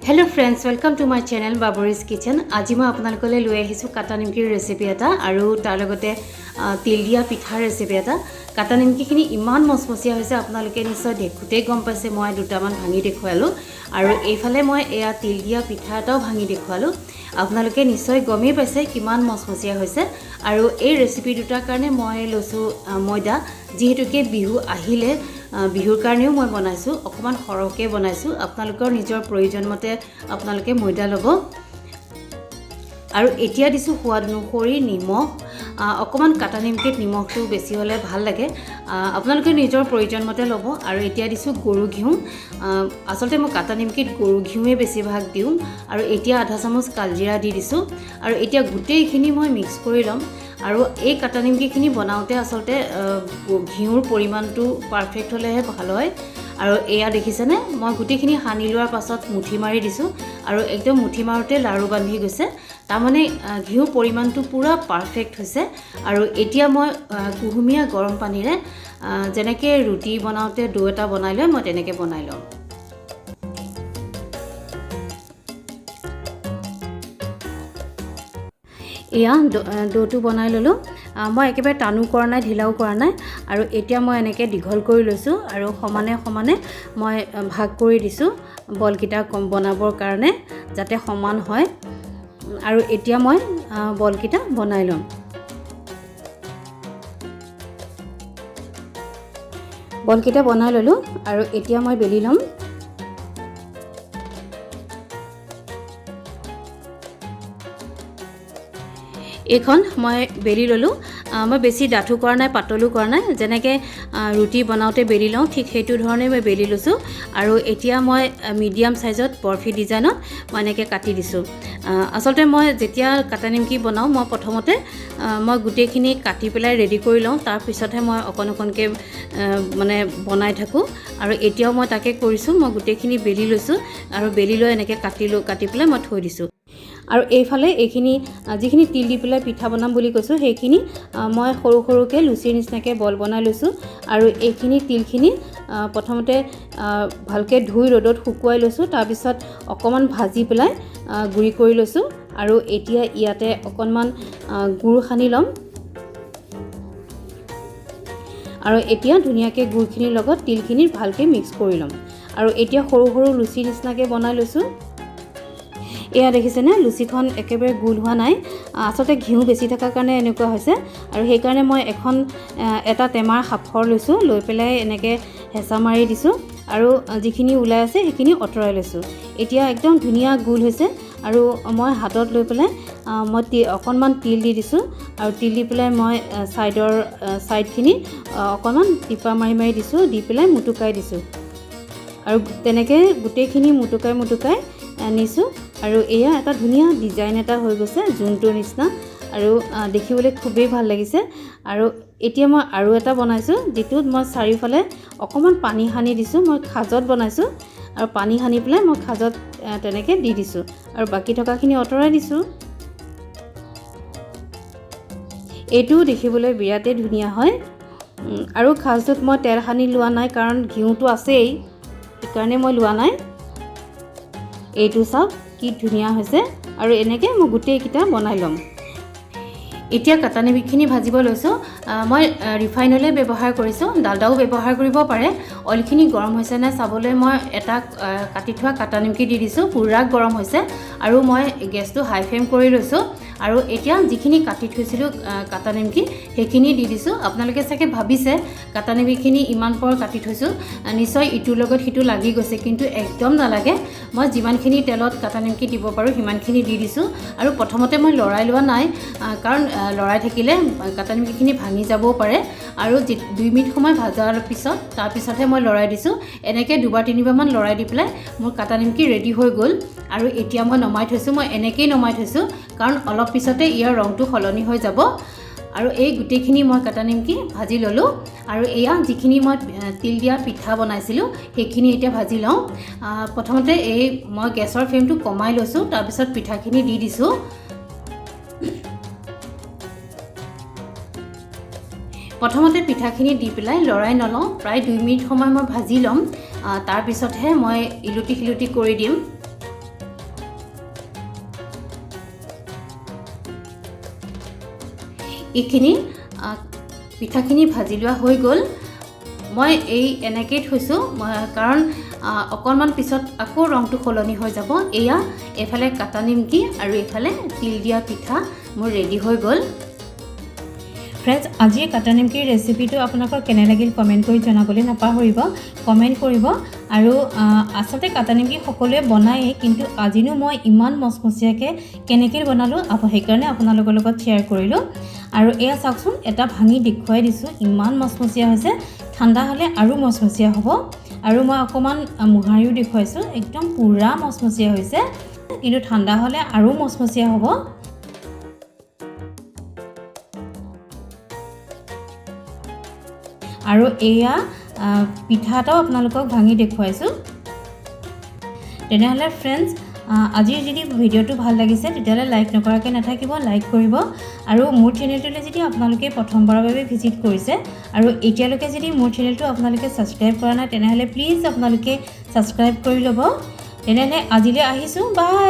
Hello friends, welcome to my channel बाबरीज kitchen. आज मैं आपनालोकले লৈ আহিছো কাটা নিমকিৰ ৰেচিপি এটা আৰু তাৰ লগতে তিল দিয়া পিঠাৰ ৰেচিপি এটা। কাটা নিমকিখিনি ইমান মচমচীয়া হৈছে আপোনালোকে নিশ্চয় দেখুতেই গম পাইছে। মই দুটামান ভাঙি দেখুৱালো আৰু এইফালে মই এয়া তিল দিয়া পিঠা এটাও ভাঙি দেখুৱালো। আপোনালোকে নিশ্চয় গমেই পাইছে কিমান মচমচীয়া হৈছে। আৰু এই ৰেচিপি দুটাৰ কাৰণে মই লৈছো ময়দা, যেহেতুকে বিহু আহিলে বিহুৰ কাৰণেও মই বনাইছো, অকমান সৰহকে বনাইছো। আপোনালোকৰ নিজৰ প্ৰয়োজন মতে আপোনালোকে ময়দা ল'ব। আৰু এতিয়া দিছো সোৱাদ অনুসৰি নিমখ। অকমান কাটা নিমকিত নিমখটো বেছি হলে ভাল লাগে, আপোনালোকে নিজৰ প্ৰয়োজন মতে ল'ব। আৰু এতিয়া দিছো গৰু ঘিউ। আসলতে মই কাটা নিমকিত গৰু ঘিউৱে বেছি ভাগ দিওঁ। আৰু এতিয়া আধা চামুচ কালজিৰা দি দিছো। আৰু এতিয়া গোটেইখিনি মই মিক্স কৰি ল'ম। আৰু এই কাটা নিমকিখিনি বনাওঁতে আসলতে ঘিউৰ পৰিমাণটো পাৰফেক্ট হ'লেহে ভাল হয়। আৰু এয়া দেখিছেনে, মই গোটেইখিনি সানি লোৱাৰ পাছত মুঠি মাৰি দিছোঁ আৰু একদম মুঠি মাৰোঁতে লাৰু বান্ধি গৈছে। তাৰমানে ঘিউৰ পৰিমাণটো পূৰা পাৰফেক্ট হৈছে। আৰু এতিয়া মই কুহুমীয়া গৰম পানীৰে যেনেকৈ ৰুটি বনাওঁতে ডো এটা বনাই লয়, মই তেনেকৈ বনাই ল'ম। এয়া ডোটো বনাই ল'লোঁ। মই একেবাৰে টানো কৰা নাই, ঢিলাও কৰা নাই। আৰু এতিয়া মই এনেকৈ দীঘল কৰি লৈছোঁ আৰু সমানে সমানে মই ভাগ কৰি দিছোঁ বলকেইটা বনাবৰ কাৰণে, যাতে সমান হয়। আৰু এতিয়া মই বলকেইটা বনাই ল'ম। বলকেইটা বনাই ল'লোঁ আৰু এতিয়া মই বেলি ল'ম। এইখন মই বেলি ল'লোঁ। মই বেছি ডাঠো কৰা নাই, পাতলো কৰা নাই। যেনেকৈ ৰুটি বনাওঁতে বেলি লওঁ, ঠিক সেইটো ধৰণে মই বেলি লৈছোঁ। আৰু এতিয়া মই মিডিয়াম চাইজত বৰফি ডিজাইনত মই এনেকৈ কাটি দিছোঁ। আচলতে মই যেতিয়া কাটা নিমকি বনাওঁ, মই প্ৰথমতে মই গোটেইখিনি কাটি পেলাই ৰেডি কৰি লওঁ, তাৰপিছতহে মই অকণ অকণকৈ মানে বনাই থাকোঁ। আৰু এতিয়াও মই তাকে কৰিছোঁ। মই গোটেইখিনি বেলি লৈছোঁ আৰু বেলি লৈ এনেকৈ কাটি পেলাই মই থৈ দিছোঁ। আৰু এইফালে এইখিনি যিখিনি তিল দি পেলাই পিঠা বনাম বুলি কৈছোঁ, সেইখিনি মই সৰু সৰুকৈ লুচিৰ নিচিনাকৈ বল বনাই লৈছোঁ। আৰু এইখিনি তিলখিনি প্ৰথমতে ভালকৈ ধুই ৰ'দত শুকুৱাই লৈছোঁ, তাৰপিছত অকণমান ভাজি পেলাই গুড়ি কৰি লৈছোঁ। আৰু এতিয়া ইয়াতে অকণমান গুড় সানি ল'ম। আৰু এতিয়া ধুনীয়াকৈ গুড়খিনিৰ লগত তিলখিনি ভালকৈ মিক্স কৰি ল'ম। আৰু এতিয়া সৰু সৰু লুচিৰ নিচিনাকৈ বনাই লৈছোঁ। এয়া দেখিছেনে, লুচিখন একেবাৰে গোল হোৱা নাই। আচলতে ঘিউ বেছি থকাৰ কাৰণে এনেকুৱা হৈছে। আৰু সেইকাৰণে মই এটা টেমাৰ সাফৰ লৈছোঁ, লৈ পেলাই এনেকৈ হেঁচা মাৰি দিছোঁ। আৰু যিখিনি ওলাই আছে সেইখিনি আঁতৰাই লৈছোঁ। এতিয়া একদম ধুনীয়া গোল হৈছে। আৰু মই হাতত লৈ পেলাই মই অকণমান তিল দি দিছোঁ। আৰু তিল দি পেলাই মই ছাইডখিনি অকণমান টিপা মাৰি মাৰি দিছোঁ, দি পেলাই মুটুকাই দিছোঁ। আৰু তেনেকৈ গোটেইখিনি মুটুকাই নিছোঁ। আৰু এয়া এটা ধুনীয়া ডিজাইন এটা হৈ গৈছে, জোনটোৰ নিচিনা। আৰু দেখিবলৈ খুবেই ভাল লাগিছে। আৰু এতিয়া মই আৰু এটা বনাইছোঁ, যিটোত মই চাৰিওফালে অকণমান পানী সানি দিছোঁ। মই খাজত বনাইছোঁ আৰু পানী সানি পেলাই মই খাজত তেনেকৈ দি দিছোঁ। আৰু বাকী থকাখিনি আঁতৰাই দিছোঁ। এইটোও দেখিবলৈ বিৰাটেই ধুনীয়া হয়। আৰু খাজটোত মই তেল সানি লোৱা নাই, কাৰণ ঘিউটো আছেই, সেইকাৰণে মই লোৱা নাই। এইটো চাওক কি ধুনীয়া হৈছে। আৰু এনেকৈ মই গোটেইকেইটা বনাই ল'ম। এতিয়া কাটা নিমকিখিনি ভাজিব লৈছোঁ। মই ৰিফাইন অইলে ব্যৱহাৰ কৰিছোঁ, ডালদাও ব্যৱহাৰ কৰিব পাৰে। অইলখিনি গৰম হৈছে নে চাবলৈ মই এটা কাটি থোৱা কাটা নিমকি দি দিছোঁ। পূৰা গৰম হৈছে। আৰু মই গেছটো হাই ফ্লেম কৰি লৈছোঁ। আৰু এতিয়া যিখিনি কাটি থৈছিলোঁ কাটা নিমকি, সেইখিনি দি দিছোঁ। আপোনালোকে চাগে ভাবিছে কাটা নিমকিখিনি ইমান পৰ কাটি থৈছোঁ, নিশ্চয় ইটোৰ লগত সিটো লাগি গৈছে, কিন্তু একদম নালাগে। মই যিমানখিনি তেলত কাটা নিমকি দিব পাৰোঁ সিমানখিনি দি দিছোঁ। আৰু প্ৰথমতে মই লৰাই লোৱা নাই, কাৰণ লৰাই থাকিলে কাটা নিমকিখিনি ভাঙি যাবও পাৰে। আৰু 2 মিনিট সময় ভাজাৰ পিছত তাৰপিছতহে মই লৰাই দিছোঁ। এনেকৈ 2-3বাৰমান লৰাই দি পেলাই মোৰ কাটা নিমকি ৰেডি হৈ গ'ল। আৰু এতিয়া মই নমাই থৈছোঁ। মই এনেকৈয়ে নমাই থৈছোঁ, কাৰণ অলপ পিছতে ইয়াৰ ৰংটো সলনি হৈ যাব। আৰু এই গোটেইখিনি মই কাটা নিমকি ভাজি ল'লোঁ। আৰু এয়া যিখিনি মই তিল দিয়া পিঠা বনাইছিলোঁ, সেইখিনি এতিয়া ভাজি লওঁ। প্ৰথমতে মই গেছৰ ফ্লেমটো কমাই লৈছোঁ, তাৰপিছত পিঠাখিনি দি দিছোঁ। প্ৰথমতে পিঠাখিনি দি পেলাই লৰাই নলওঁ, প্ৰায় 2 মিনিট সময় মই ভাজি ল'ম। তাৰপিছতহে মই ইলুটি শিলুটি কৰি দিম। এইখিনি পিঠাখিনি ভাজি লোৱা হৈ গ'ল। মই এনেকেই থৈছোঁ কাৰণ অকণমান পিছত আকৌ ৰংটো সলনি হৈ যাব। এয়া এইফালে কাটা নিমকি আৰু এইফালে তিল দিয়া পিঠা মোৰ ৰেডি হৈ গ'ল। ফ্ৰেণ্ডছ, আজিৰ কাটা নিমকিৰ ৰেচিপিটো আপোনালোকৰ কেনে লাগিল কমেণ্ট কৰি জনাবলৈ নাপাহৰিব। কমেণ্ট কৰিব। আৰু আচলতে কাটা নিমকি সকলোৱে বনায়েই, কিন্তু আজিনো মই ইমান মচমচীয়াকৈ কেনেকৈ বনালোঁ সেইকাৰণে আপোনালোকৰ লগত শ্বেয়াৰ কৰিলোঁ। আৰু এয়া চাওকচোন, এটা ভাঙি দেখুৱাই দিছোঁ, ইমান মচমচীয়া হৈছে। ঠাণ্ডা হ'লে আৰু মচমচীয়া হ'ব। আৰু মই অকণমান মোহাৰিও দেখুৱাইছোঁ, একদম পূৰা মচমচীয়া হৈছে, কিন্তু ঠাণ্ডা হ'লে আৰু মচমচীয়া হ'ব। আৰু এয়া পিঠা এটাও আপোনালোকক ভাঙি দেখুৱাইছোঁ। তেনেহ'লে ফ্ৰেণ্ডছ, আজিৰ যদি ভিডিঅ'টো ভাল লাগিছে তেতিয়াহ'লে লাইক নকৰাকৈ নাথাকিব, লাইক কৰিব। আৰু মোৰ চেনেলটোলৈ যদি আপোনালোকে প্ৰথমবাৰৰ বাবে ভিজিট কৰিছে আৰু এতিয়ালৈকে যদি মোৰ চেনেলটো আপোনালোকে ছাবস্ক্ৰাইব কৰা নাই তেনেহ'লে প্লিজ আপোনালোকে ছাবস্ক্ৰাইব কৰি ল'ব। তেনেহ'লে আজিলৈ আহিছোঁ, বাই।